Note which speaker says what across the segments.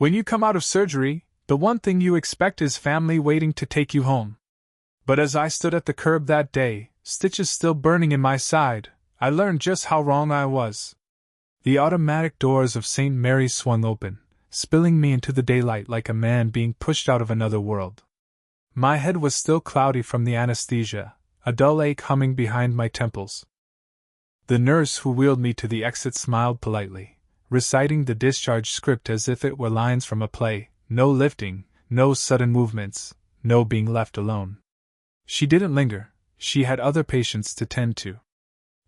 Speaker 1: When you come out of surgery, the one thing you expect is family waiting to take you home. But as I stood at the curb that day, stitches still burning in my side, I learned just how wrong I was. The automatic doors of St. Mary's swung open, spilling me into the daylight like a man being pushed out of another world. My head was still cloudy from the anesthesia, a dull ache humming behind my temples. The nurse who wheeled me to the exit smiled politely, reciting the discharge script as if it were lines from a play: no lifting, no sudden movements, no being left alone. She didn't linger, she had other patients to tend to.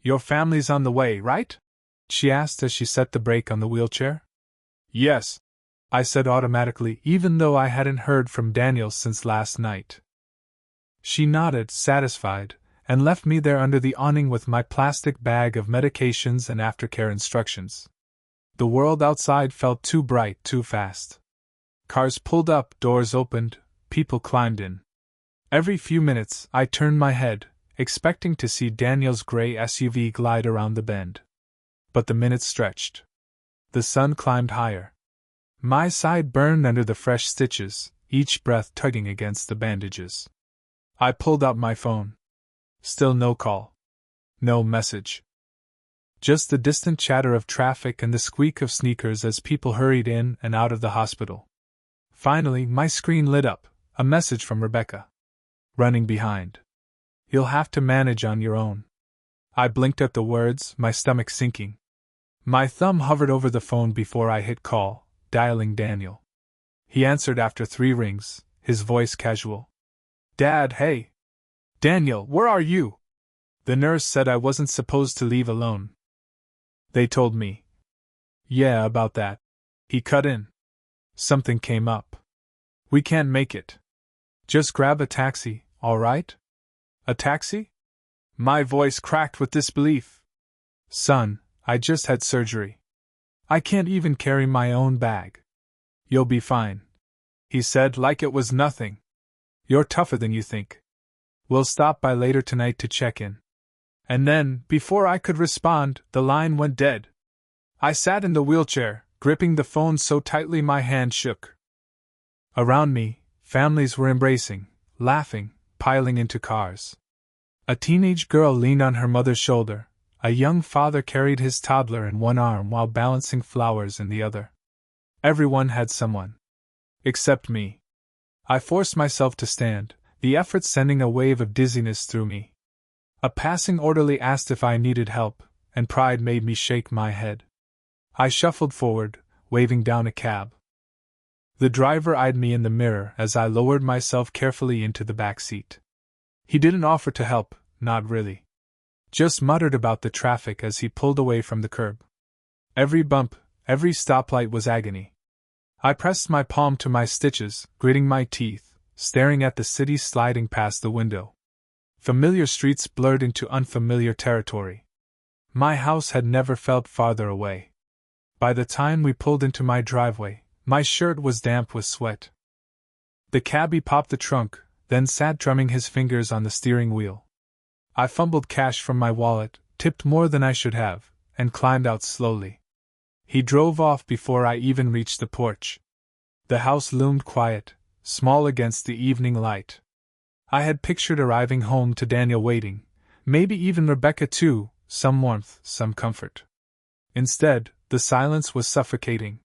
Speaker 1: Your family's on the way, right? She asked as she set the brake on the wheelchair. Yes, I said automatically, even though I hadn't heard from Daniel since last night. She nodded, satisfied, and left me there under the awning with my plastic bag of medications and aftercare instructions. The world outside felt too bright too fast. Cars pulled up, doors opened, people climbed in. Every few minutes, I turned my head, expecting to see Daniel's gray SUV glide around the bend. But the minutes stretched. The sun climbed higher. My side burned under the fresh stitches, each breath tugging against the bandages. I pulled out my phone. Still no call. No message. Just the distant chatter of traffic and the squeak of sneakers as people hurried in and out of the hospital. Finally, my screen lit up, a message from Rebecca. Running behind. You'll have to manage on your own. I blinked at the words, my stomach sinking. My thumb hovered over the phone before I hit call, dialing Daniel. He answered after 3 rings, his voice casual. Dad, hey. Daniel, where are you? The nurse said I wasn't supposed to leave alone. They told me. Yeah, about that. He cut in. Something came up. We can't make it. Just grab a taxi, all right? A taxi? My voice cracked with disbelief. Son, I just had surgery. I can't even carry my own bag. You'll be fine, he said like it was nothing. You're tougher than you think. We'll stop by later tonight to check in. And then, before I could respond, the line went dead. I sat in the wheelchair, gripping the phone so tightly my hand shook. Around me, families were embracing, laughing, piling into cars. A teenage girl leaned on her mother's shoulder. A young father carried his toddler in one arm while balancing flowers in the other. Everyone had someone. Except me. I forced myself to stand, the effort sending a wave of dizziness through me. A passing orderly asked if I needed help, and pride made me shake my head. I shuffled forward, waving down a cab. The driver eyed me in the mirror as I lowered myself carefully into the back seat. He didn't offer to help, not really. Just muttered about the traffic as he pulled away from the curb. Every bump, every stoplight was agony. I pressed my palm to my stitches, gritting my teeth, staring at the city sliding past the window. Familiar streets blurred into unfamiliar territory. My house had never felt farther away. By the time we pulled into my driveway, my shirt was damp with sweat. The cabbie popped the trunk, then sat drumming his fingers on the steering wheel. I fumbled cash from my wallet, tipped more than I should have, and climbed out slowly. He drove off before I even reached the porch. The house loomed quiet, small against the evening light. I had pictured arriving home to Daniel waiting, maybe even Rebecca too, some warmth, some comfort. Instead, the silence was suffocating.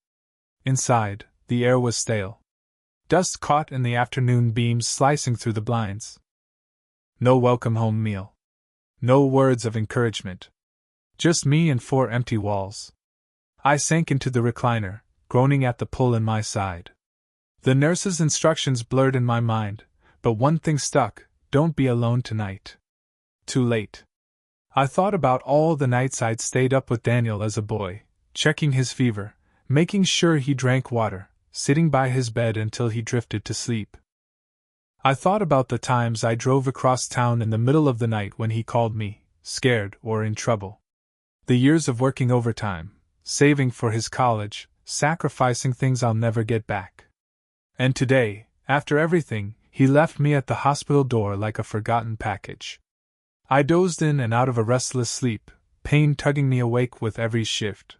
Speaker 1: Inside, the air was stale. Dust caught in the afternoon beams slicing through the blinds. No welcome home meal. No words of encouragement. Just me and 4 empty walls. I sank into the recliner, groaning at the pull in my side. The nurse's instructions blurred in my mind, but one thing stuck: don't be alone tonight. Too late. I thought about all the nights I'd stayed up with Daniel as a boy, checking his fever, making sure he drank water, sitting by his bed until he drifted to sleep. I thought about the times I drove across town in the middle of the night when he called me, scared or in trouble. The years of working overtime, saving for his college, sacrificing things I'll never get back. And today, after everything, he left me at the hospital door like a forgotten package. I dozed in and out of a restless sleep, pain tugging me awake with every shift.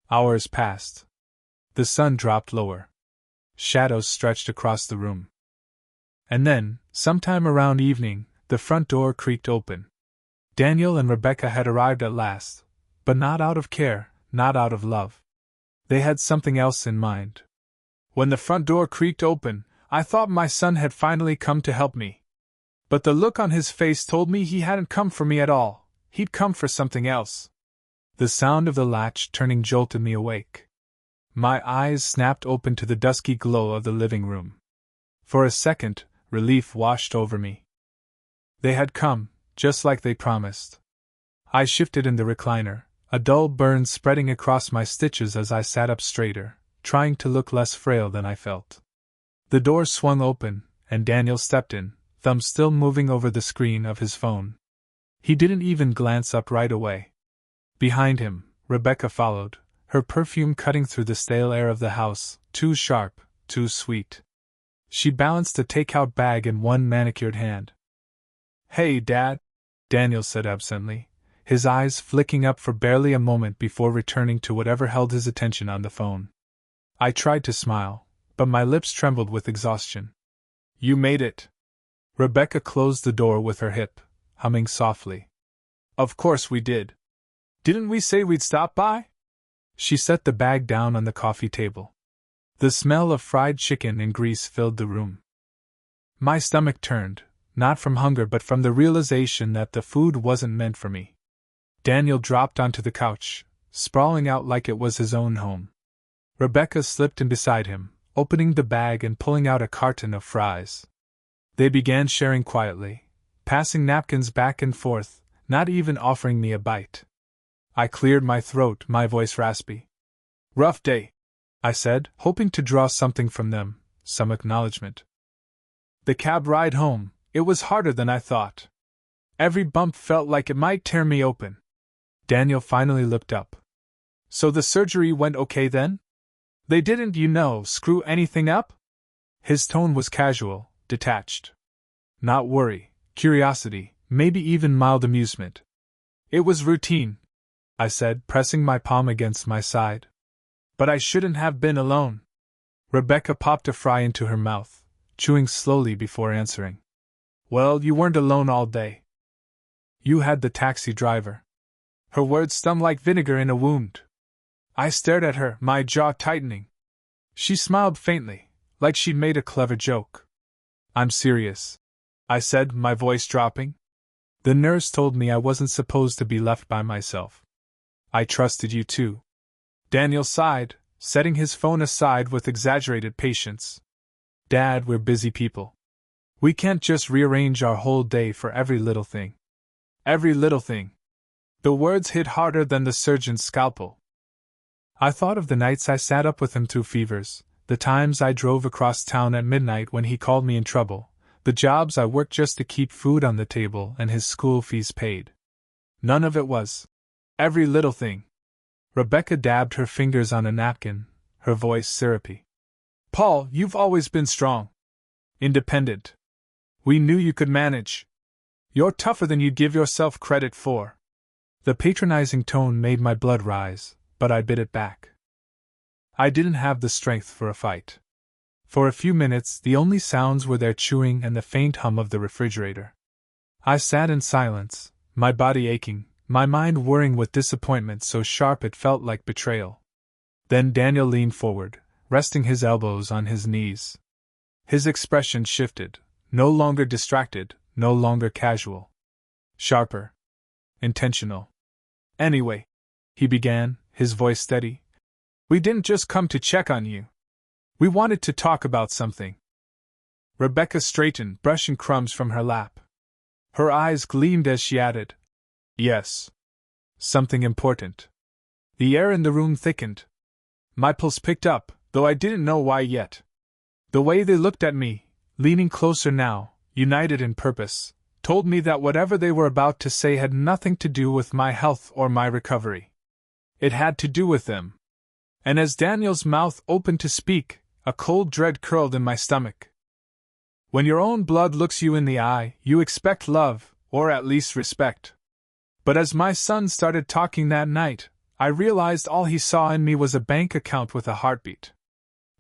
Speaker 1: Hours passed. The sun dropped lower. shadows stretched across the room. And then, sometime around evening, the front door creaked open. Daniel and Rebecca had arrived at last, but not out of care, not out of love. They had something else in mind. When the front door creaked open, I thought my son had finally come to help me. But the look on his face told me he hadn't come for me at all, he'd come for something else. The sound of the latch turning jolted me awake. My eyes snapped open to the dusky glow of the living room. For a second, relief washed over me. They had come, just like they promised. I shifted in the recliner, a dull burn spreading across my stitches as I sat up straighter, trying to look less frail than I felt. The door swung open, and Daniel stepped in, thumb still moving over the screen of his phone. He didn't even glance up right away. Behind him, Rebecca followed, her perfume cutting through the stale air of the house, too sharp, too sweet. She balanced a takeout bag in one manicured hand. "Hey, Dad," Daniel said absently, his eyes flicking up for barely a moment before returning to whatever held his attention on the phone. I tried to smile, but my lips trembled with exhaustion. "You made it." Rebecca closed the door with her hip, humming softly. "Of course we did. Didn't we say we'd stop by?" She set the bag down on the coffee table. The smell of fried chicken and grease filled the room. My stomach turned, not from hunger but from the realization that the food wasn't meant for me. Daniel dropped onto the couch, sprawling out like it was his own home. Rebecca slipped in beside him, opening the bag and pulling out a carton of fries. They began sharing quietly, passing napkins back and forth, not even offering me a bite. I cleared my throat, my voice raspy. "Rough day," I said, hoping to draw something from them, some acknowledgement. The cab ride home, it was harder than I thought. Every bump felt like it might tear me open. Daniel finally looked up. "So the surgery went okay then? They didn't, screw anything up?" His tone was casual, detached. Not worry, curiosity, maybe even mild amusement. "It was routine," I said, pressing my palm against my side. "But I shouldn't have been alone." Rebecca popped a fry into her mouth, chewing slowly before answering. "Well, you weren't alone all day. You had the taxi driver." Her words stung like vinegar in a wound. I stared at her, my jaw tightening. She smiled faintly, like she'd made a clever joke. "I'm serious," I said, my voice dropping. "The nurse told me I wasn't supposed to be left by myself. I trusted you too." Daniel sighed, setting his phone aside with exaggerated patience. "Dad, we're busy people. We can't just rearrange our whole day for every little thing." Every little thing. The words hit harder than the surgeon's scalpel. I thought of the nights I sat up with him through fevers, the times I drove across town at midnight when he called me in trouble, the jobs I worked just to keep food on the table and his school fees paid. None of it was every little thing. Rebecca dabbed her fingers on a napkin, her voice syrupy. "Paul, you've always been strong. Independent. We knew you could manage. You're tougher than you'd give yourself credit for." The patronizing tone made my blood rise, but I bit it back. I didn't have the strength for a fight. For a few minutes, the only sounds were their chewing and the faint hum of the refrigerator. I sat in silence, my body aching, my mind whirring with disappointment so sharp it felt like betrayal. Then Daniel leaned forward, resting his elbows on his knees. His expression shifted, no longer distracted, no longer casual. Sharper. Intentional. "Anyway," he began, his voice steady, "we didn't just come to check on you. We wanted to talk about something." Rebecca straightened, brushing crumbs from her lap. Her eyes gleamed as she added, "Yes. Something important." The air in the room thickened. My pulse picked up, though I didn't know why yet. The way they looked at me, leaning closer now, united in purpose, told me that whatever they were about to say had nothing to do with my health or my recovery. It had to do with them. And as Daniel's mouth opened to speak, a cold dread curled in my stomach. When your own blood looks you in the eye, you expect love, or at least respect. But as my son started talking that night, I realized all he saw in me was a bank account with a heartbeat.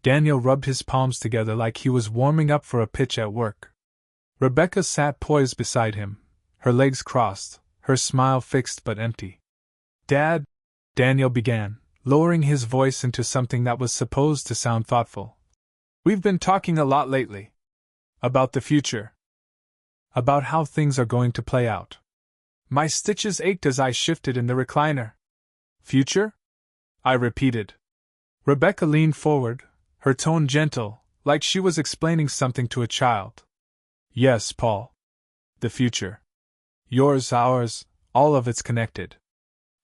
Speaker 1: Daniel rubbed his palms together like he was warming up for a pitch at work. Rebecca sat poised beside him, her legs crossed, her smile fixed but empty. Dad, Daniel began, lowering his voice into something that was supposed to sound thoughtful. We've been talking a lot lately. About the future. About how things are going to play out. My stitches ached as I shifted in the recliner. Future? I repeated. Rebecca leaned forward, her tone gentle, like she was explaining something to a child. Yes, Paul. The future. Yours, ours, all of it's connected.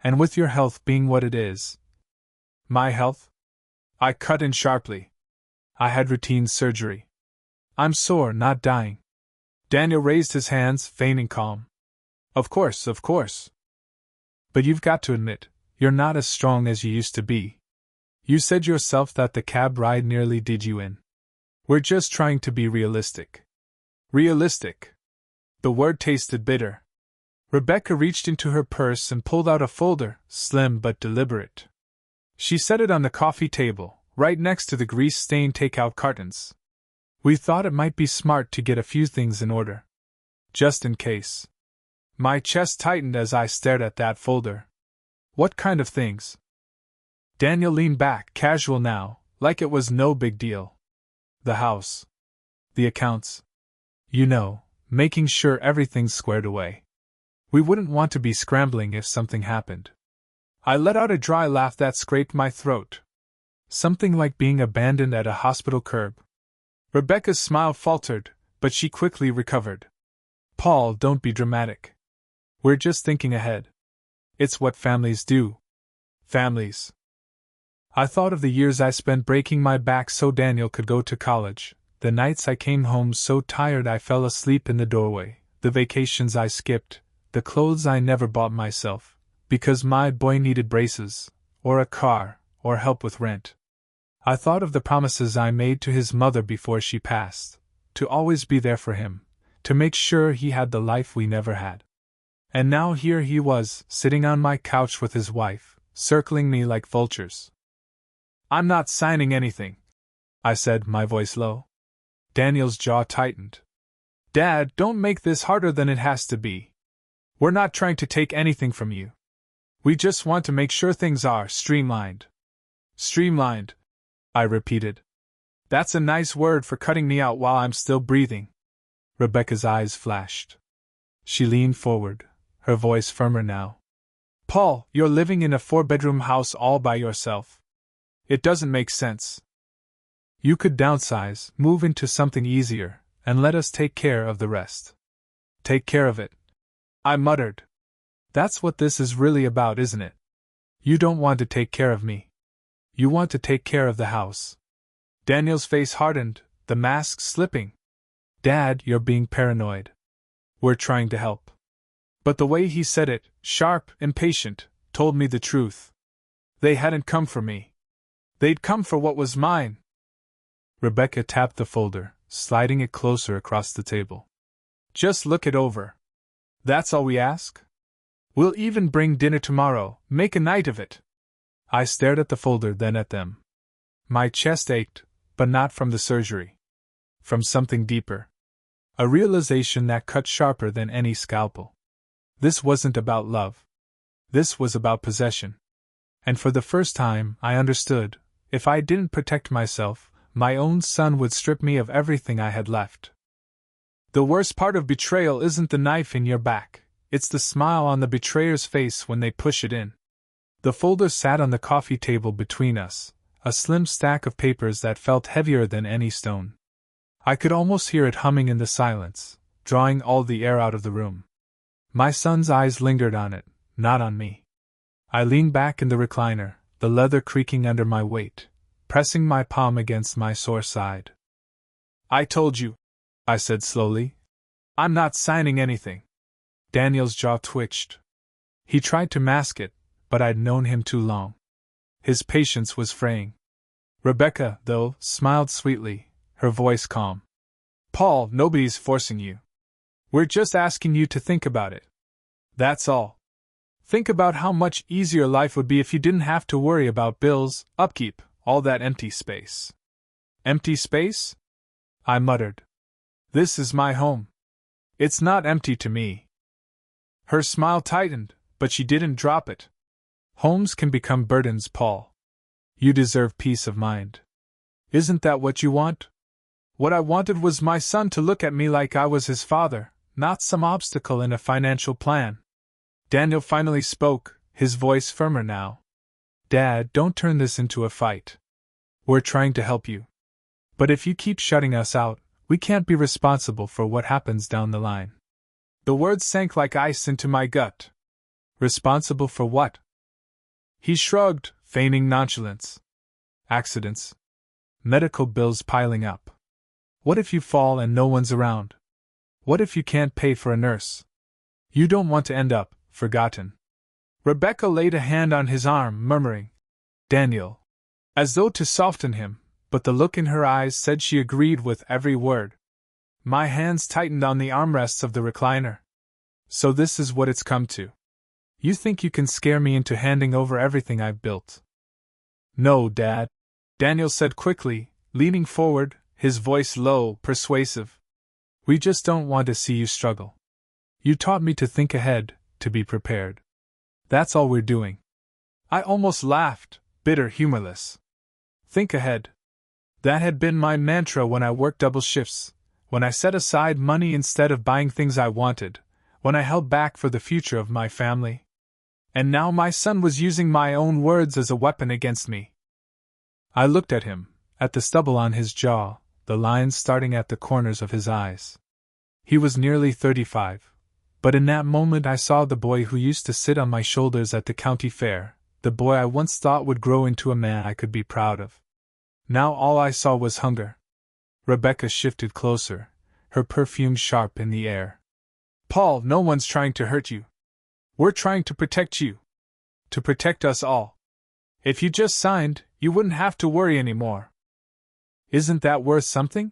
Speaker 1: And with your health being what it is. My health? I cut in sharply. I had routine surgery. I'm sore, not dying. Daniel raised his hands, feigning calm. Of course, of course. But you've got to admit, you're not as strong as you used to be. You said yourself that the cab ride nearly did you in. We're just trying to be realistic. Realistic. The word tasted bitter. Rebecca reached into her purse and pulled out a folder, slim but deliberate. She set it on the coffee table, right next to the grease-stained takeout cartons. We thought it might be smart to get a few things in order. Just in case. My chest tightened as I stared at that folder. What kind of things? Daniel leaned back, casual now, like it was no big deal. The house. The accounts. You know, making sure everything's squared away. We wouldn't want to be scrambling if something happened. I let out a dry laugh that scraped my throat. Something like being abandoned at a hospital curb. Rebecca's smile faltered, but she quickly recovered. Paul, don't be dramatic. We're just thinking ahead. It's what families do. Families. I thought of the years I spent breaking my back so Daniel could go to college, the nights I came home so tired I fell asleep in the doorway, the vacations I skipped, the clothes I never bought myself, because my boy needed braces, or a car, or help with rent. I thought of the promises I made to his mother before she passed, to always be there for him, to make sure he had the life we never had. And now here he was, sitting on my couch with his wife, circling me like vultures. I'm not signing anything, I said, my voice low. Daniel's jaw tightened. Dad, don't make this harder than it has to be. We're not trying to take anything from you. We just want to make sure things are streamlined. Streamlined, I repeated. That's a nice word for cutting me out while I'm still breathing. Rebecca's eyes flashed. She leaned forward, her voice firmer now. Paul, you're living in a 4-bedroom house all by yourself. It doesn't make sense. You could downsize, move into something easier, and let us take care of the rest. Take care of it, I muttered. That's what this is really about, isn't it? You don't want to take care of me. You want to take care of the house. Daniel's face hardened, the mask slipping. Dad, you're being paranoid. We're trying to help. But the way he said it, sharp, impatient, told me the truth. They hadn't come for me. They'd come for what was mine. Rebecca tapped the folder, sliding it closer across the table. Just look it over. That's all we ask? We'll even bring dinner tomorrow, make a night of it. I stared at the folder, then at them. My chest ached, but not from the surgery. From something deeper. A realization that cut sharper than any scalpel. This wasn't about love. This was about possession. And for the first time, I understood, if I didn't protect myself, my own son would strip me of everything I had left. The worst part of betrayal isn't the knife in your back, it's the smile on the betrayer's face when they push it in. The folder sat on the coffee table between us, a slim stack of papers that felt heavier than any stone. I could almost hear it humming in the silence, drawing all the air out of the room. My son's eyes lingered on it, not on me. I leaned back in the recliner, the leather creaking under my weight, pressing my palm against my sore side. I told you, I said slowly. I'm not signing anything. Daniel's jaw twitched. He tried to mask it, but I'd known him too long. His patience was fraying. Rebecca, though, smiled sweetly, her voice calm. Paul, nobody's forcing you. We're just asking you to think about it. That's all. Think about how much easier life would be if you didn't have to worry about bills, upkeep, all that empty space. Empty space? I muttered. This is my home. It's not empty to me. Her smile tightened, but she didn't drop it. Homes can become burdens, Paul. You deserve peace of mind. Isn't that what you want? What I wanted was my son to look at me like I was his father, not some obstacle in a financial plan. Daniel finally spoke, his voice firmer now. Dad, don't turn this into a fight. We're trying to help you. But if you keep shutting us out, we can't be responsible for what happens down the line. The words sank like ice into my gut. Responsible for what? He shrugged, feigning nonchalance. Accidents. Medical bills piling up. What if you fall and no one's around? What if you can't pay for a nurse? You don't want to end up forgotten. Rebecca laid a hand on his arm, murmuring, Daniel, as though to soften him, but the look in her eyes said she agreed with every word. My hands tightened on the armrests of the recliner. So this is what it's come to. You think you can scare me into handing over everything I've built? No, Dad, Daniel said quickly, leaning forward, his voice low, persuasive. We just don't want to see you struggle. You taught me to think ahead, to be prepared. That's all we're doing. I almost laughed, bitter, humorless. Think ahead. That had been my mantra when I worked double shifts, when I set aside money instead of buying things I wanted, when I held back for the future of my family. And now my son was using my own words as a weapon against me. I looked at him, at the stubble on his jaw, the lines starting at the corners of his eyes. He was nearly 35, but in that moment I saw the boy who used to sit on my shoulders at the county fair, the boy I once thought would grow into a man I could be proud of. Now all I saw was hunger. Rebecca shifted closer, her perfume sharp in the air. Paul, no one's trying to hurt you. We're trying to protect you. To protect us all. If you just signed, you wouldn't have to worry anymore. Isn't that worth something?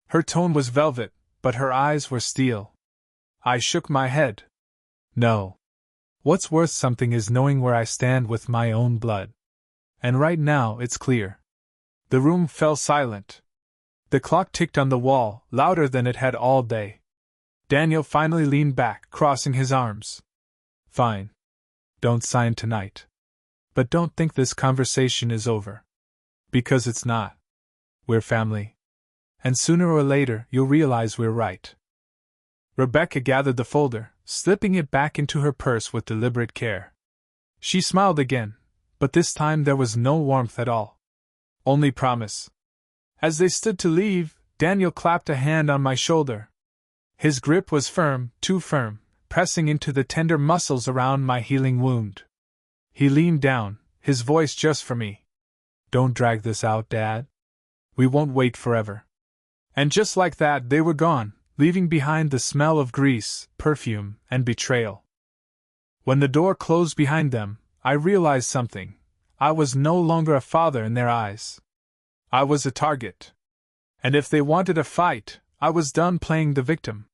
Speaker 1: Her tone was velvet, but her eyes were steel. I shook my head. No. What's worth something is knowing where I stand with my own blood. And right now it's clear. The room fell silent. The clock ticked on the wall, louder than it had all day. Daniel finally leaned back, crossing his arms. Fine. Don't sign tonight. But don't think this conversation is over. Because it's not. We're family. And sooner or later you'll realize we're right. Rebecca gathered the folder, slipping it back into her purse with deliberate care. She smiled again, but this time there was no warmth at all. Only promise. As they stood to leave, Daniel clapped a hand on my shoulder. His grip was firm, too firm, pressing into the tender muscles around my healing wound. He leaned down, his voice just for me. Don't drag this out, Dad. We won't wait forever. And just like that, they were gone, leaving behind the smell of grease, perfume, and betrayal. When the door closed behind them, I realized something. I was no longer a father in their eyes. I was a target. And if they wanted a fight, I was done playing the victim.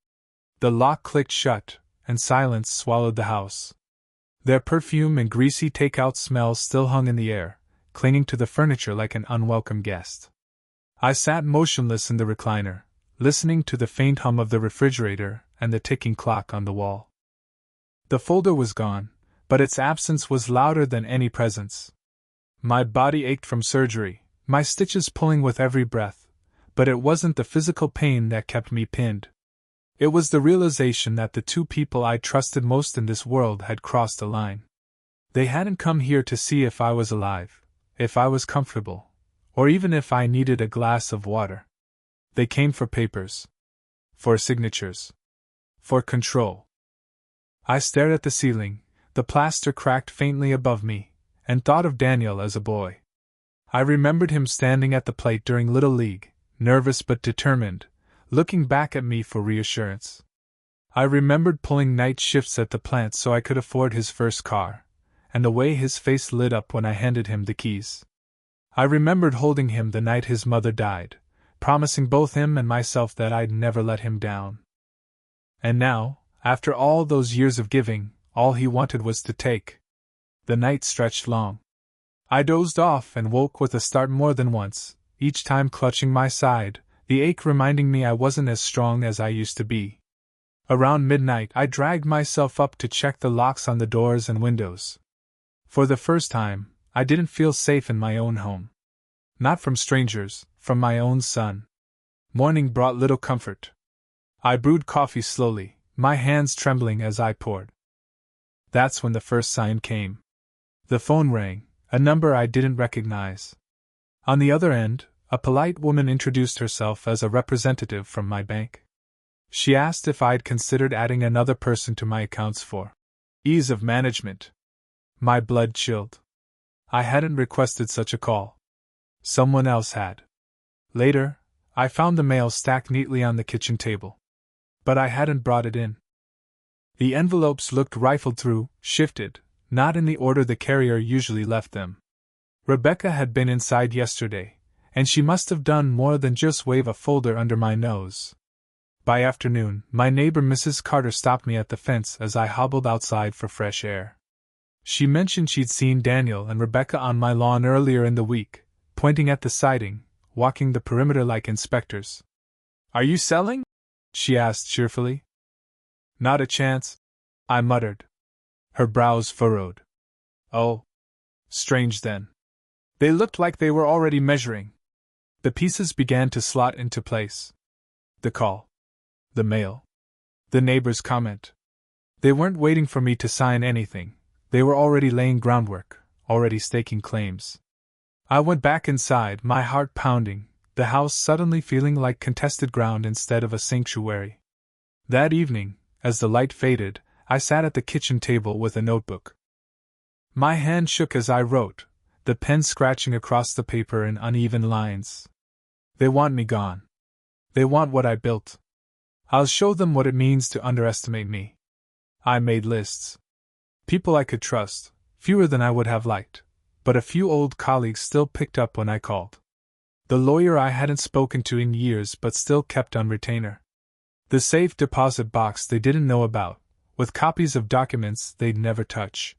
Speaker 1: The lock clicked shut, and silence swallowed the house. Their perfume and greasy takeout smell still hung in the air, clinging to the furniture like an unwelcome guest. I sat motionless in the recliner, listening to the faint hum of the refrigerator and the ticking clock on the wall. The folder was gone, but its absence was louder than any presence. My body ached from surgery, my stitches pulling with every breath, but it wasn't the physical pain that kept me pinned. It was the realization that the two people I trusted most in this world had crossed a line. They hadn't come here to see if I was alive, if I was comfortable, or even if I needed a glass of water. They came for papers. For signatures. For control. I stared at the ceiling, the plaster cracked faintly above me, and thought of Daniel as a boy. I remembered him standing at the plate during Little League, nervous but determined, looking back at me for reassurance. I remembered pulling night shifts at the plant so I could afford his first car, and the way his face lit up when I handed him the keys. I remembered holding him the night his mother died, promising both him and myself that I'd never let him down. And now, after all those years of giving, all he wanted was to take. The night stretched long. I dozed off and woke with a start more than once, each time clutching my side, the ache reminding me I wasn't as strong as I used to be. Around midnight, I dragged myself up to check the locks on the doors and windows. For the first time, I didn't feel safe in my own home. Not from strangers, from my own son. Morning brought little comfort. I brewed coffee slowly, my hands trembling as I poured. That's when the first sign came. The phone rang, a number I didn't recognize. On the other end, a polite woman introduced herself as a representative from my bank. She asked if I'd considered adding another person to my accounts for ease of management. My blood chilled. I hadn't requested such a call. Someone else had. Later, I found the mail stacked neatly on the kitchen table. But I hadn't brought it in. The envelopes looked rifled through, shifted, not in the order the carrier usually left them. Rebecca had been inside yesterday, and she must have done more than just wave a folder under my nose. By afternoon, my neighbor Mrs. Carter stopped me at the fence as I hobbled outside for fresh air. She mentioned she'd seen Daniel and Rebecca on my lawn earlier in the week, pointing at the siding, walking the perimeter like inspectors. "Are you selling?" she asked cheerfully. "Not a chance," I muttered. Her brows furrowed. "Oh. Strange then." They looked like they were already measuring. The pieces began to slot into place. The call. The mail. The neighbor's comment. They weren't waiting for me to sign anything. They were already laying groundwork, already staking claims. I went back inside, my heart pounding, the house suddenly feeling like contested ground instead of a sanctuary. That evening, as the light faded, I sat at the kitchen table with a notebook. My hand shook as I wrote, the pen scratching across the paper in uneven lines. They want me gone. They want what I built. I'll show them what it means to underestimate me. I made lists. People I could trust, fewer than I would have liked, but a few old colleagues still picked up when I called. The lawyer I hadn't spoken to in years but still kept on retainer. The safe deposit box they didn't know about, with copies of documents they'd never touch.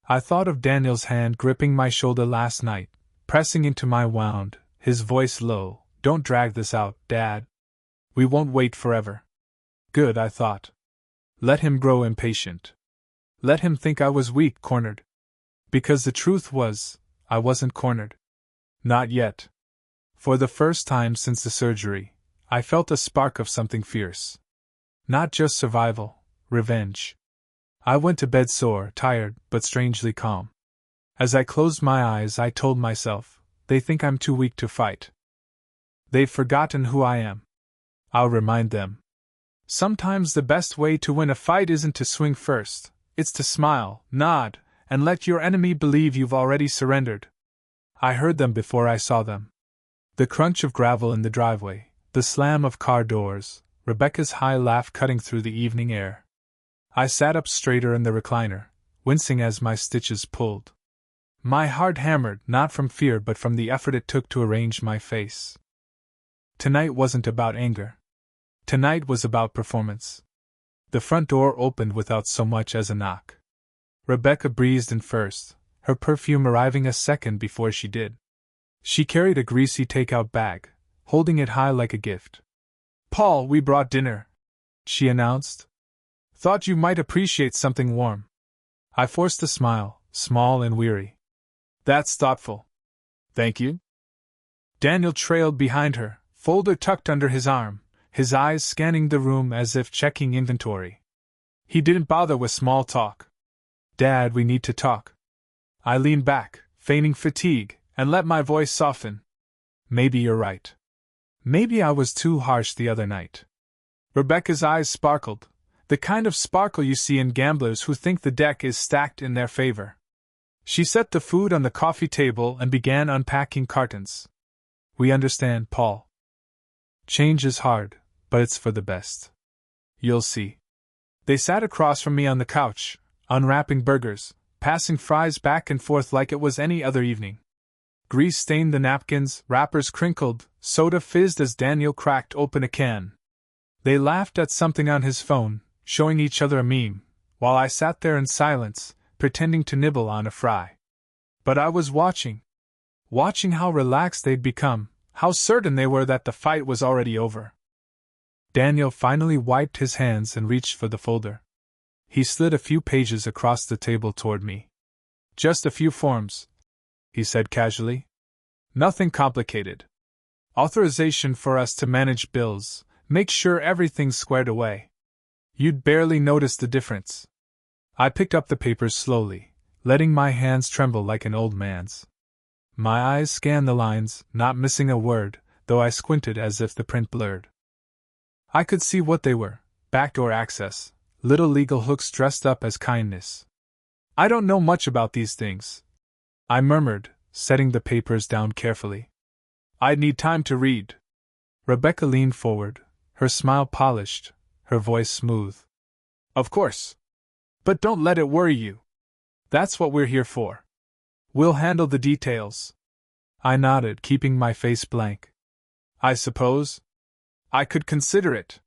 Speaker 1: I thought of Daniel's hand gripping my shoulder last night, pressing into my wound, his voice low. "Don't drag this out, Dad. We won't wait forever." Good, I thought. Let him grow impatient. Let him think I was weak, cornered. Because the truth was, I wasn't cornered. Not yet. For the first time since the surgery, I felt a spark of something fierce. Not just survival, revenge. I went to bed sore, tired, but strangely calm. As I closed my eyes, I told myself, they think I'm too weak to fight. They've forgotten who I am. I'll remind them. Sometimes the best way to win a fight isn't to swing first, it's to smile, nod, and let your enemy believe you've already surrendered. I heard them before I saw them. The crunch of gravel in the driveway, the slam of car doors, Rebecca's high laugh cutting through the evening air. I sat up straighter in the recliner, wincing as my stitches pulled. My heart hammered, not from fear but from the effort it took to arrange my face. Tonight wasn't about anger. Tonight was about performance. The front door opened without so much as a knock. Rebecca breezed in first, her perfume arriving a second before she did. She carried a greasy takeout bag, holding it high like a gift. "Paul, we brought dinner," she announced. "Thought you might appreciate something warm." I forced a smile, small and weary. "That's thoughtful. Thank you." Daniel trailed behind her, folder tucked under his arm, his eyes scanning the room as if checking inventory. He didn't bother with small talk. "Dad, we need to talk." I leaned back, feigning fatigue, and let my voice soften. "Maybe you're right. Maybe I was too harsh the other night." Rebecca's eyes sparkled, the kind of sparkle you see in gamblers who think the deck is stacked in their favor. She set the food on the coffee table and began unpacking cartons. "We understand, Paul. Change is hard, but it's for the best. You'll see." They sat across from me on the couch, unwrapping burgers, passing fries back and forth like it was any other evening. Grease stained the napkins, wrappers crinkled, soda fizzed as Daniel cracked open a can. They laughed at something on his phone, showing each other a meme, while I sat there in silence, pretending to nibble on a fry. But I was watching. watching how relaxed they'd become, how certain they were that the fight was already over. Daniel finally wiped his hands and reached for the folder. He slid a few pages across the table toward me. "Just a few forms," he said casually. "Nothing complicated. Authorization for us to manage bills, make sure everything's squared away. You'd barely notice the difference." I picked up the papers slowly, letting my hands tremble like an old man's. My eyes scanned the lines, not missing a word, though I squinted as if the print blurred. I could see what they were: backdoor access, little legal hooks dressed up as kindness. "I don't know much about these things," I murmured, setting the papers down carefully. "I'd need time to read." Rebecca leaned forward, her smile polished, her voice smooth. "Of course. But don't let it worry you. That's what we're here for. We'll handle the details." I nodded, keeping my face blank. "I suppose I could consider it,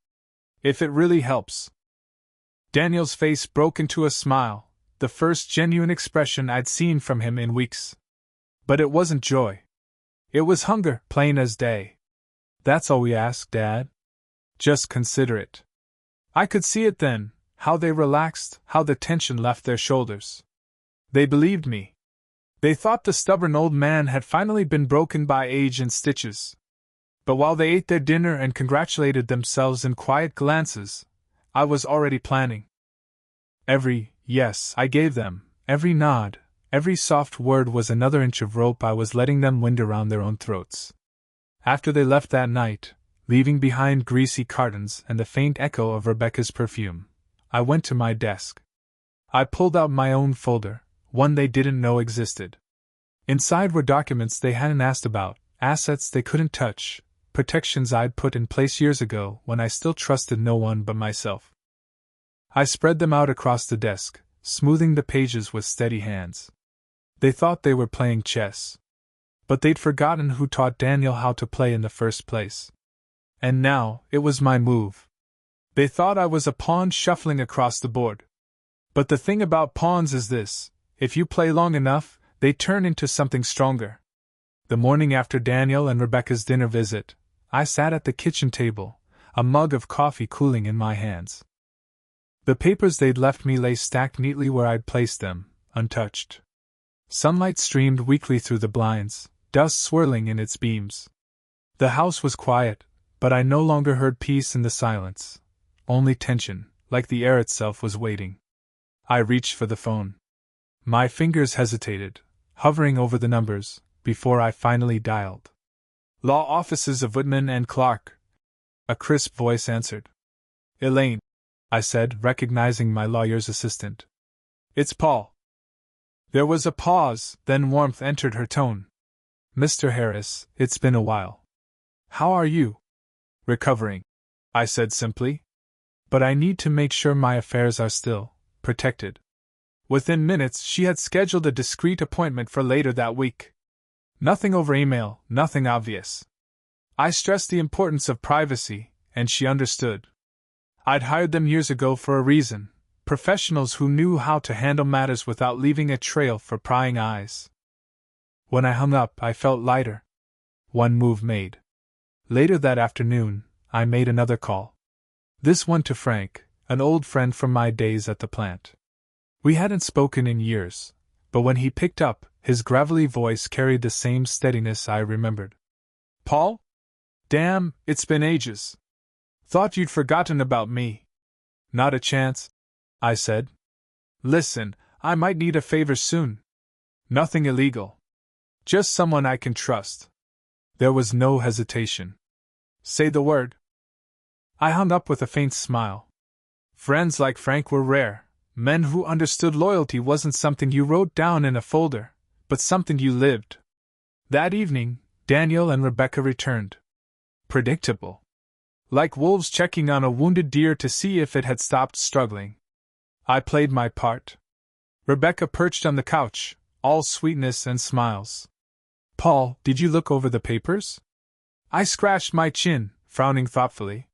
Speaker 1: if it really helps." Daniel's face broke into a smile, the first genuine expression I'd seen from him in weeks. But it wasn't joy. It was hunger, plain as day. "That's all we ask, Dad. Just consider it." I could see it then, how they relaxed, how the tension left their shoulders. They believed me. They thought the stubborn old man had finally been broken by age and stitches. But while they ate their dinner and congratulated themselves in quiet glances, I was already planning. Every yes I gave them, every nod, every soft word was another inch of rope I was letting them wind around their own throats. After they left that night, leaving behind greasy cartons and the faint echo of Rebecca's perfume, I went to my desk. I pulled out my own folder, one they didn't know existed. Inside were documents they hadn't asked about, assets they couldn't touch, protections I'd put in place years ago when I still trusted no one but myself. I spread them out across the desk, smoothing the pages with steady hands. They thought they were playing chess. But they'd forgotten who taught Daniel how to play in the first place. And now, it was my move. They thought I was a pawn shuffling across the board. But the thing about pawns is this: if you play long enough, they turn into something stronger. The morning after Daniel and Rebecca's dinner visit, I sat at the kitchen table, a mug of coffee cooling in my hands. The papers they'd left me lay stacked neatly where I'd placed them, untouched. Sunlight streamed weakly through the blinds, dust swirling in its beams. The house was quiet, but I no longer heard peace in the silence. Only tension, like the air itself, was waiting. I reached for the phone. My fingers hesitated, hovering over the numbers, before I finally dialed. "Law offices of Whitman and Clark," a crisp voice answered. "Elaine," I said, recognizing my lawyer's assistant. "It's Paul." There was a pause, then warmth entered her tone. "Mr. Harris, it's been a while. How are you?" "Recovering," I said simply. "But I need to make sure my affairs are still protected." Within minutes, she had scheduled a discreet appointment for later that week. Nothing over email, nothing obvious. I stressed the importance of privacy, and she understood. I'd hired them years ago for a reason, professionals who knew how to handle matters without leaving a trail for prying eyes. When I hung up, I felt lighter. One move made. Later that afternoon, I made another call. This one to Frank, an old friend from my days at the plant. We hadn't spoken in years, but when he picked up, his gravelly voice carried the same steadiness I remembered. "Paul? Damn, it's been ages. Thought you'd forgotten about me." "Not a chance," I said. "Listen, I might need a favor soon. Nothing illegal. Just someone I can trust." There was no hesitation. "Say the word." I hung up with a faint smile. Friends like Frank were rare. Men who understood loyalty wasn't something you wrote down in a folder, but something you lived. That evening, Daniel and Rebecca returned. Predictable. Like wolves checking on a wounded deer to see if it had stopped struggling. I played my part. Rebecca perched on the couch, all sweetness and smiles. "Paul, did you look over the papers?" I scratched my chin, frowning thoughtfully.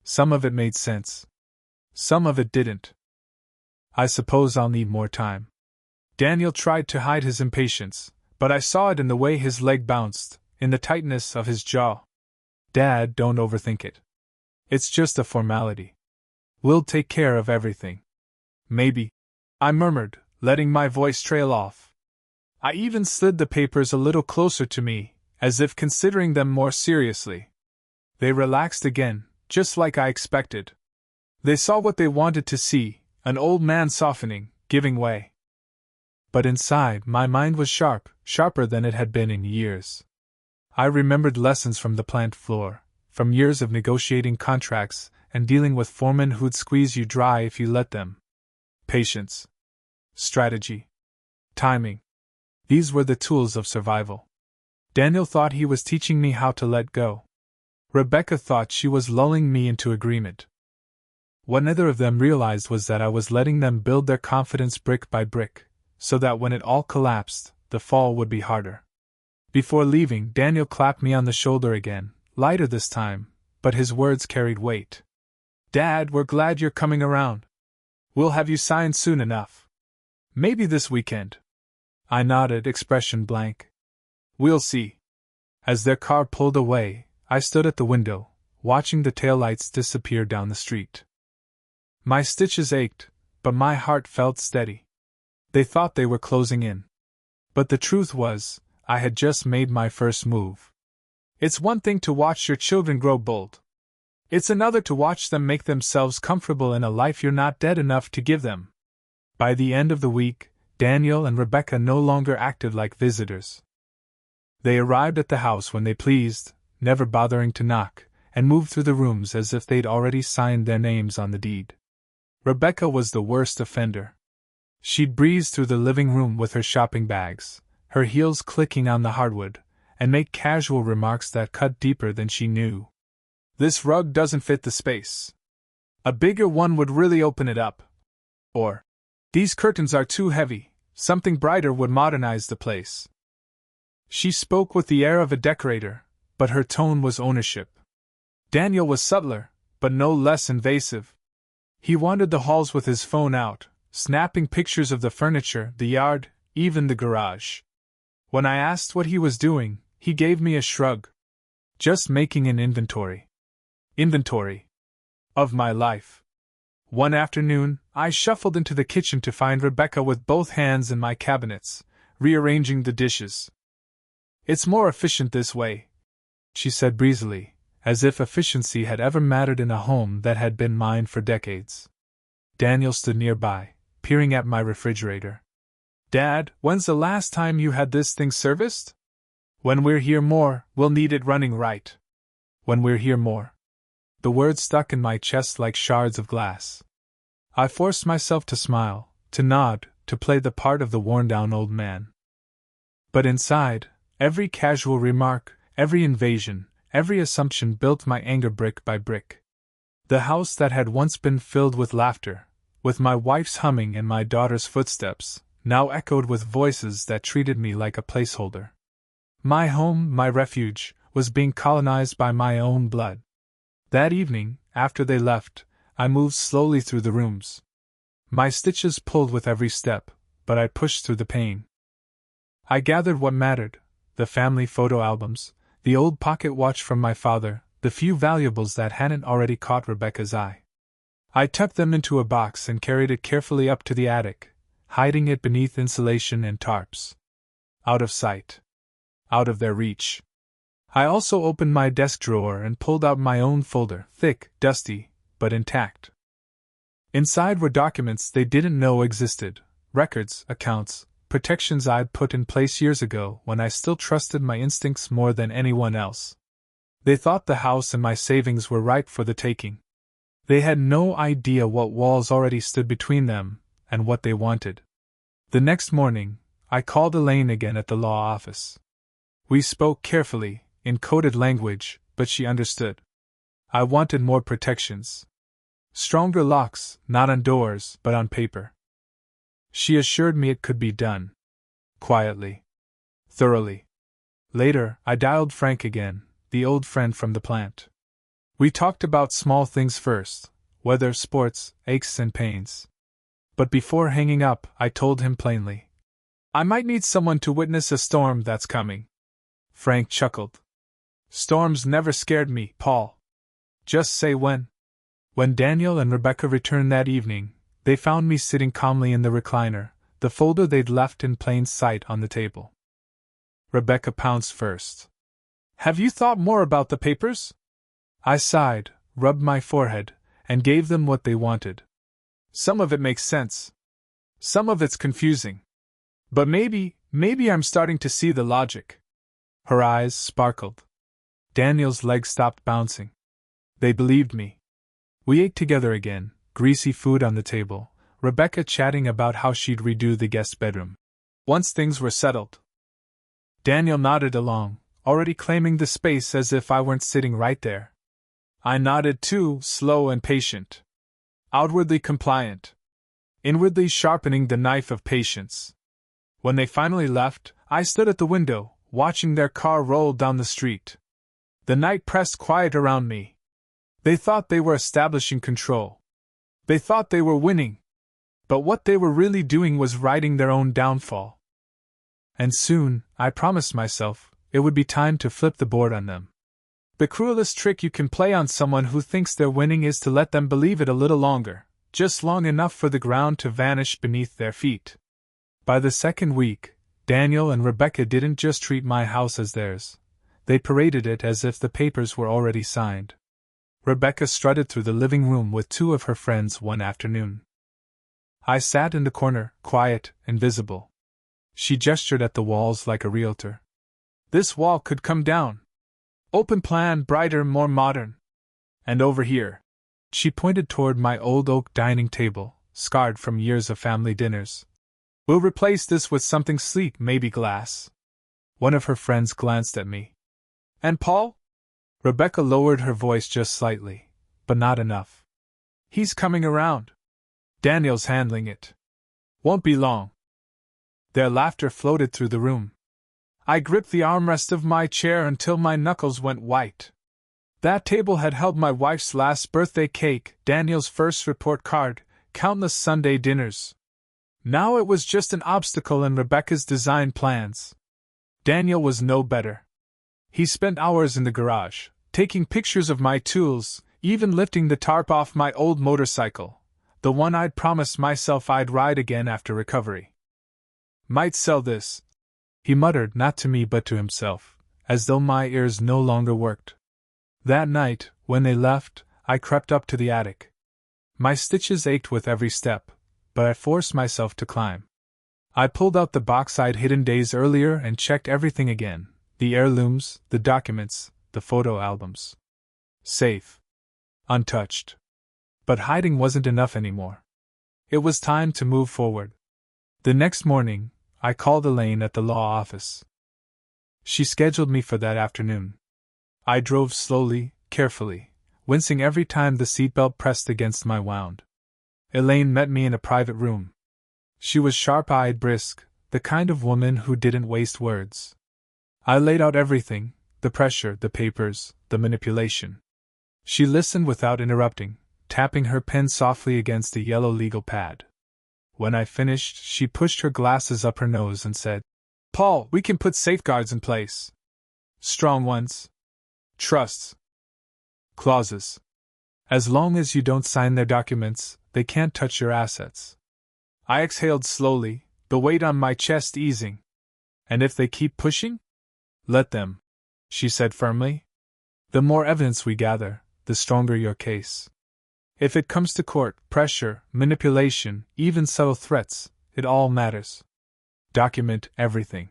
Speaker 1: Some of it made sense. Some of it didn't. "I suppose I'll need more time." Daniel tried to hide his impatience, but I saw it in the way his leg bounced, in the tightness of his jaw. Dad, don't overthink it. It's just a formality. We'll take care of everything. Maybe, I murmured, letting my voice trail off. I even slid the papers a little closer to me, as if considering them more seriously. They relaxed again, just like I expected. They saw what they wanted to see, an old man softening, giving way. But inside, my mind was sharp, sharper than it had been in years. I remembered lessons from the plant floor, from years of negotiating contracts and dealing with foremen who'd squeeze you dry if you let them. Patience. Strategy. Timing. These were the tools of survival. Daniel thought he was teaching me how to let go. Rebecca thought she was lulling me into agreement. What neither of them realized was that I was letting them build their confidence brick by brick, so that when it all collapsed, the fall would be harder. Before leaving, Daniel clapped me on the shoulder again, lighter this time, but his words carried weight. Dad, we're glad you're coming around. We'll have you signed soon enough. Maybe this weekend. I nodded, expression blank. We'll see. As their car pulled away, I stood at the window, watching the taillights disappear down the street. My stitches ached, but my heart felt steady. They thought they were closing in. But the truth was, I had just made my first move. It's one thing to watch your children grow bold. It's another to watch them make themselves comfortable in a life you're not dead enough to give them. By the end of the week, Daniel and Rebecca no longer acted like visitors. They arrived at the house when they pleased, never bothering to knock, and moved through the rooms as if they'd already signed their names on the deed. Rebecca was the worst offender. She'd breeze through the living room with her shopping bags, her heels clicking on the hardwood, and make casual remarks that cut deeper than she knew. This rug doesn't fit the space. A bigger one would really open it up. Or, these curtains are too heavy, something brighter would modernize the place. She spoke with the air of a decorator, but her tone was ownership. Daniel was subtler, but no less invasive. He wandered the halls with his phone out, snapping pictures of the furniture, the yard, even the garage. When I asked what he was doing, he gave me a shrug. Just making an inventory. Inventory. Of my life. One afternoon, I shuffled into the kitchen to find Rebecca with both hands in my cabinets, rearranging the dishes. It's more efficient this way, she said breezily, as if efficiency had ever mattered in a home that had been mine for decades. Daniel stood nearby, peering at my refrigerator. Dad, when's the last time you had this thing serviced? When we're here more, we'll need it running right. When we're here more. The words stuck in my chest like shards of glass. I forced myself to smile, to nod, to play the part of the worn-down old man. But inside, every casual remark, every invasion, every assumption built my anger brick by brick. The house that had once been filled with laughter, with my wife's humming and my daughter's footsteps, now echoed with voices that treated me like a placeholder. My home, my refuge, was being colonized by my own blood. That evening, after they left, I moved slowly through the rooms. My stitches pulled with every step, but I pushed through the pain. I gathered what mattered: the family photo albums, the old pocket watch from my father, the few valuables that hadn't already caught Rebecca's eye. I tucked them into a box and carried it carefully up to the attic, hiding it beneath insulation and tarps. Out of sight. Out of their reach. I also opened my desk drawer and pulled out my own folder, thick, dusty, but intact. Inside were documents they didn't know existed, records, accounts, protections I'd put in place years ago when I still trusted my instincts more than anyone else. They thought the house and my savings were ripe for the taking. They had no idea what walls already stood between them and what they wanted. The next morning, I called Elaine again at the law office. We spoke carefully, in coded language, but she understood. I wanted more protections. Stronger locks, not on doors, but on paper. She assured me it could be done. Quietly. Thoroughly. Later, I dialed Frank again, the old friend from the plant. We talked about small things first, weather, sports, aches and pains. But before hanging up, I told him plainly. I might need someone to witness a storm that's coming. Frank chuckled. Storms never scared me, Paul. Just say when. When Daniel and Rebecca returned that evening, they found me sitting calmly in the recliner, the folder they'd left in plain sight on the table. Rebecca pounced first. Have you thought more about the papers? I sighed, rubbed my forehead, and gave them what they wanted. Some of it makes sense. Some of it's confusing. But maybe I'm starting to see the logic. Her eyes sparkled. Daniel's legs stopped bouncing. They believed me. We ate together again, greasy food on the table, Rebecca chatting about how she'd redo the guest bedroom. Once things were settled, Daniel nodded along, already claiming the space as if I weren't sitting right there. I nodded too, slow and patient. Outwardly compliant. Inwardly sharpening the knife of patience. When they finally left, I stood at the window, watching their car roll down the street. The night pressed quiet around me. They thought they were establishing control. They thought they were winning. But what they were really doing was writing their own downfall. And soon, I promised myself, it would be time to flip the board on them. The cruelest trick you can play on someone who thinks they're winning is to let them believe it a little longer, just long enough for the ground to vanish beneath their feet. By the second week, Daniel and Rebecca didn't just treat my house as theirs. They paraded it as if the papers were already signed. Rebecca strutted through the living room with two of her friends one afternoon. I sat in the corner, quiet, invisible. She gestured at the walls like a realtor. This wall could come down. Open plan, brighter, more modern. And over here. She pointed toward my old oak dining table, scarred from years of family dinners. We'll replace this with something sleek, maybe glass. One of her friends glanced at me. And Paul? Rebecca lowered her voice just slightly, but not enough. He's coming around. Daniel's handling it. Won't be long. Their laughter floated through the room. I gripped the armrest of my chair until my knuckles went white. That table had held my wife's last birthday cake, Daniel's first report card, countless Sunday dinners. Now it was just an obstacle in Rebecca's design plans. Daniel was no better. He spent hours in the garage, taking pictures of my tools, even lifting the tarp off my old motorcycle, the one I'd promised myself I'd ride again after recovery. Might sell this, he muttered, not to me but to himself, as though my ears no longer worked. That night, when they left, I crept up to the attic. My stitches ached with every step, but I forced myself to climb. I pulled out the box I'd hidden days earlier and checked everything again. The heirlooms, the documents, the photo albums. Safe. Untouched. But hiding wasn't enough anymore. It was time to move forward. The next morning, I called Elaine at the law office. She scheduled me for that afternoon. I drove slowly, carefully, wincing every time the seatbelt pressed against my wound. Elaine met me in a private room. She was sharp-eyed, brisk, the kind of woman who didn't waste words. I laid out everything, the pressure, the papers, the manipulation. She listened without interrupting, tapping her pen softly against a yellow legal pad. When I finished, she pushed her glasses up her nose and said, "Paul, we can put safeguards in place. Strong ones. Trusts. Clauses. As long as you don't sign their documents, they can't touch your assets." I exhaled slowly, the weight on my chest easing. "And if they keep pushing? Let them," she said firmly. "The more evidence we gather, the stronger your case. If it comes to court, pressure, manipulation, even subtle threats, it all matters. Document everything."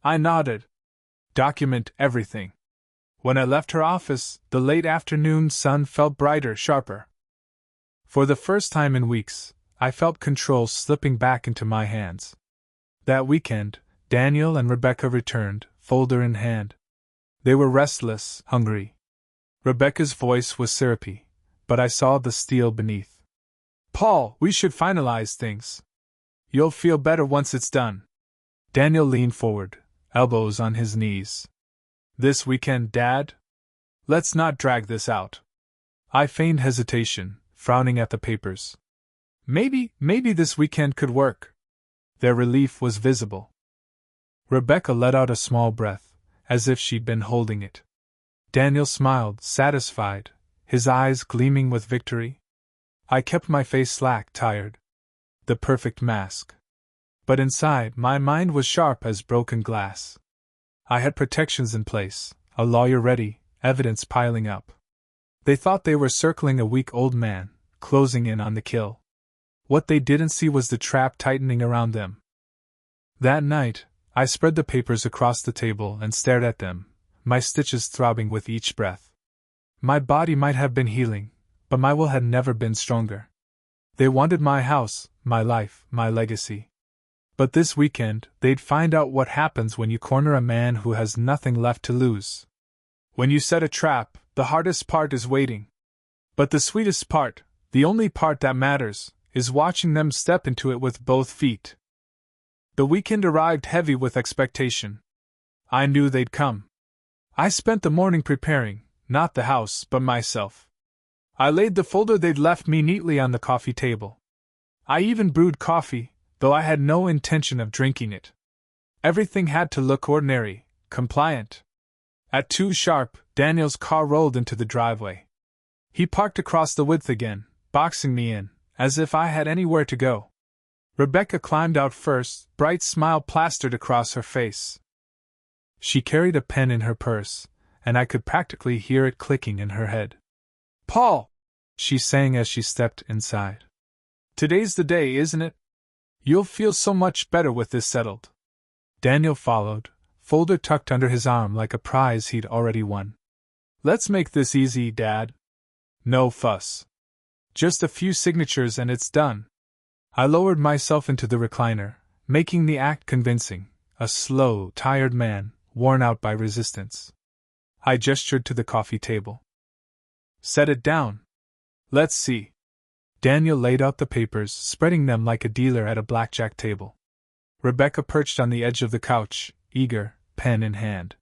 Speaker 1: I nodded. Document everything. When I left her office, the late afternoon sun felt brighter, sharper. For the first time in weeks, I felt control slipping back into my hands. That weekend, Daniel and Rebecca returned, folder in hand. They were restless, hungry. Rebecca's voice was syrupy, but I saw the steel beneath. "Paul, we should finalize things. You'll feel better once it's done." Daniel leaned forward, elbows on his knees. "This weekend, Dad? Let's not drag this out." I feigned hesitation, frowning at the papers. Maybe this weekend could work. Their relief was visible. Rebecca let out a small breath, as if she'd been holding it. Daniel smiled, satisfied, his eyes gleaming with victory. I kept my face slack, tired. The perfect mask. But inside, my mind was sharp as broken glass. I had protections in place, a lawyer ready, evidence piling up. They thought they were circling a weak old man, closing in on the kill. What they didn't see was the trap tightening around them. That night, I spread the papers across the table and stared at them, my stitches throbbing with each breath. My body might have been healing, but my will had never been stronger. They wanted my house, my life, my legacy. But this weekend, they'd find out what happens when you corner a man who has nothing left to lose. When you set a trap, the hardest part is waiting. But the sweetest part, the only part that matters, is watching them step into it with both feet. The weekend arrived heavy with expectation. I knew they'd come. I spent the morning preparing, not the house, but myself. I laid the folder they'd left me neatly on the coffee table. I even brewed coffee, though I had no intention of drinking it. Everything had to look ordinary, compliant. At 2 sharp, Daniel's car rolled into the driveway. He parked across the width again, boxing me in, as if I had anywhere to go. Rebecca climbed out first, bright smile plastered across her face. She carried a pen in her purse, and I could practically hear it clicking in her head. "Paul!" she sang as she stepped inside. "Today's the day, isn't it? You'll feel so much better with this settled." Daniel followed, folder tucked under his arm like a prize he'd already won. "Let's make this easy, Dad. No fuss. Just a few signatures and it's done." I lowered myself into the recliner, making the act convincing, a slow, tired man, worn out by resistance. I gestured to the coffee table. "Set it down. Let's see." Daniel laid out the papers, spreading them like a dealer at a blackjack table. Rebecca perched on the edge of the couch, eager, pen in hand.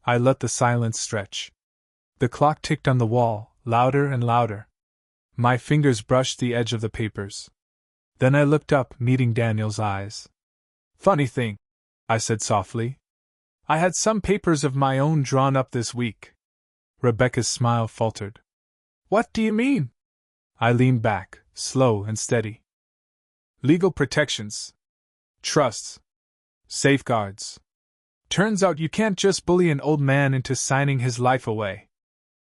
Speaker 1: I let the silence stretch. The clock ticked on the wall, louder and louder. My fingers brushed the edge of the papers. Then I looked up, meeting Daniel's eyes. "Funny thing," I said softly. "I had some papers of my own drawn up this week." Rebecca's smile faltered. "What do you mean?" I leaned back, slow and steady. "Legal protections. Trusts. Safeguards. Turns out you can't just bully an old man into signing his life away.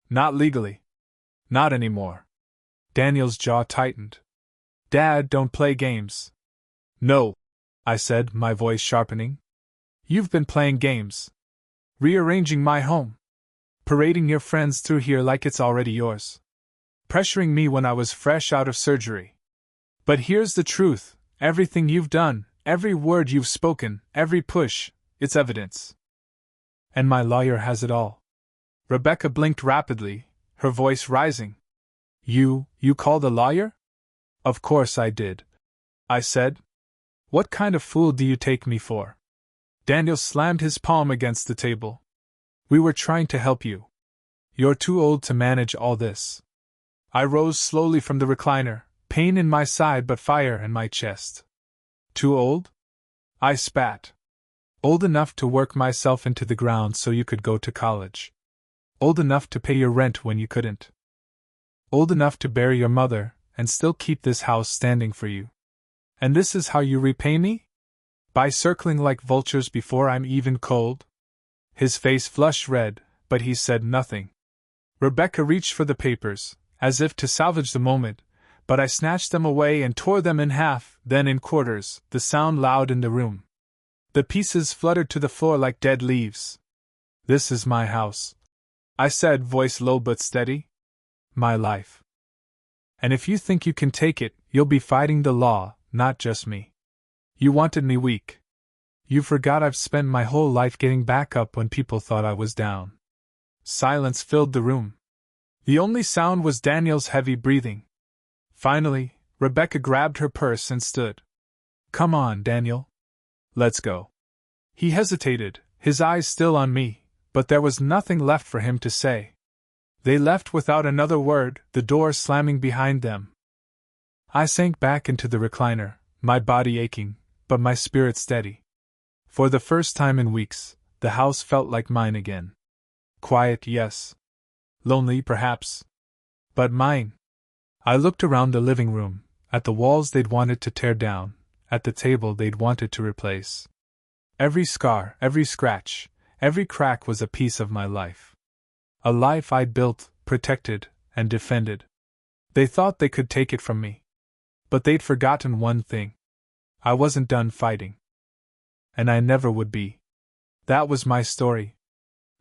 Speaker 1: Not legally. Not anymore." Daniel's jaw tightened. "Dad, don't play games." "No," I said, my voice sharpening. "You've been playing games. Rearranging my home. Parading your friends through here like it's already yours. Pressuring me when I was fresh out of surgery. But here's the truth, everything you've done, every word you've spoken, every push, it's evidence. And my lawyer has it all." Rebecca blinked rapidly, her voice rising. You called a lawyer?" "Of course I did," I said. "What kind of fool do you take me for?" Daniel slammed his palm against the table. "We were trying to help you. You're too old to manage all this." I rose slowly from the recliner, pain in my side but fire in my chest. "Too old?" I spat. "Old enough to work myself into the ground so you could go to college. Old enough to pay your rent when you couldn't. Old enough to bury your mother and still keep this house standing for you. And this is how you repay me? By circling like vultures before I'm even cold?" His face flushed red, but he said nothing. Rebecca reached for the papers, as if to salvage the moment, but I snatched them away and tore them in half, then in quarters, the sound loud in the room. The pieces fluttered to the floor like dead leaves. "This is my house," I said, voice low but steady. "My life. And if you think you can take it, you'll be fighting the law, not just me. You wanted me weak. You forgot I've spent my whole life getting back up when people thought I was down." Silence filled the room. The only sound was Daniel's heavy breathing. Finally, Rebecca grabbed her purse and stood. "Come on, Daniel. Let's go." He hesitated, his eyes still on me, but there was nothing left for him to say. They left without another word, the door slamming behind them. I sank back into the recliner, my body aching, but my spirit steady. For the first time in weeks, the house felt like mine again. Quiet, yes. Lonely, perhaps. But mine. I looked around the living room, at the walls they'd wanted to tear down, at the table they'd wanted to replace. Every scar, every scratch, every crack was a piece of my life. A life I'd built, protected, and defended. They thought they could take it from me. But they'd forgotten one thing. I wasn't done fighting. And I never would be. That was my story.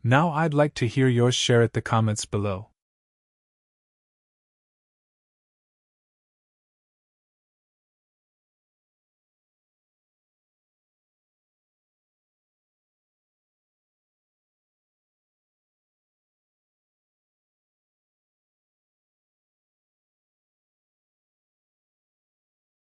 Speaker 1: Now I'd like to hear yours. Share it in the comments below.